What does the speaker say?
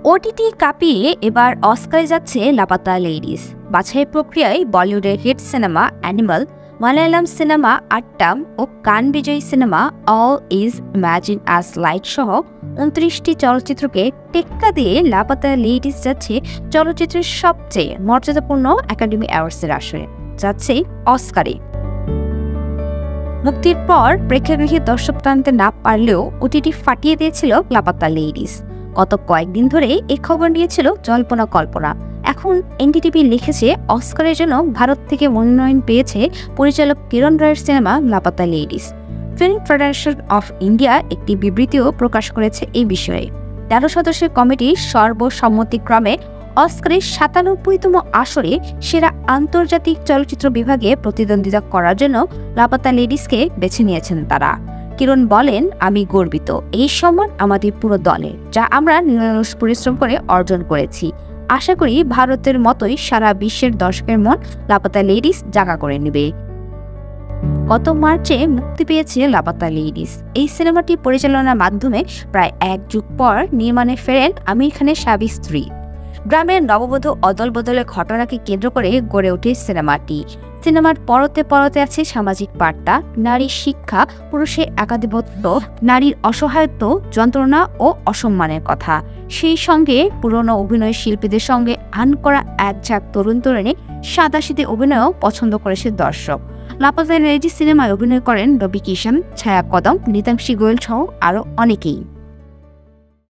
OTT কাঁপিয়ে এবার অস্কারে যাচ্ছে লাপাতা লেডিস। বাছাই প্রক্রিয়ায় বলিউডের hit cinema Animal, Malayalam cinema Aattam ও কান বিজয়ী cinema all is imagine as light সহ ২৯টি চলচ্চিত্রকে টেক্কা দিয়ে লাপাতা লেডিস যাচ্ছে চলচ্চিত্রের সবচেয়ে মর্যাদাপূর্ণ একাডেমি অ্যাওয়ার্ডসের আসরে, যাচ্ছে অস্কারে। মুক্তির পর প্রেক্ষাগৃহে দর্শক টানতে না পারলেও ওটিটি ফাটিয়ে দিয়েছিল লাপাতা লেডিস। গত কয়েকদিন ধরে এই খবর নিয়েছিল জল্পনা কল্পনা। এখন এনডিটিভি লিখেছে, অস্কারের জন্য ভারত থেকে মনোনয়ন পেয়েছে পরিচালক কিরণ রায়ের cinema Laapataa ladies. Film federation of India একটি বিবৃতিও প্রকাশ করেছে এই বিষয়ে। ১৩ সদস্যের কমিটি সর্বসম্মতিক্রমে অস্কারের ৯৭তম আসরে সেরা আন্তর্জাতিক চলচ্চিত্র বিভাগে প্রতিদ্বন্দ্বিতা করার জন্য লাপাতা লেডিসকে বেছে নিয়েছেন তারা। কিরণ বলেন, আমি গর্বিত। এই সম্মান আমাদের পুরো দলের, যা আমরা নিরলস পরিশ্রম করে অর্জন করেছি। আশা করি ভারতের মতোই সারা বিশ্বের দর্শকের মন লাপাতা লেডিস জায়গা করে নেবে। গত মার্চে মুক্তি পেয়েছে লাপাতা লেডিস। এই সিনেমাটি পরিচালনার মাধ্যমে প্রায় ১ যুগ পর নির্মাণে ফেরেন আমির খানের স্বামী স্ত্রী। গ্রামের নববধূ অদল বদলের ঘটনাকে কেন্দ্র করে গড়ে ওঠে সিনেমাটি। সিনেমার পরতে পরতে আছে সামাজিক বার্তা, নারীর শিক্ষা, পুরুষের একাধিপত্য, নারীর অসহায়ত্ব, যন্ত্রণা ও অসম্মানের কথা। সেই সঙ্গে পুরনো অভিনয় শিল্পীদের সঙ্গে আন করা এক ঝাঁক তরুণ তরুণী সাদাসিধে অভিনয়ও পছন্দ করেছে দর্শক। লাপাতা লেডিস সিনেমায় অভিনয় করেন রবি কিষান, ছায়া কদম, নিতাংশী গোয়েল সহ আরও অনেকেই।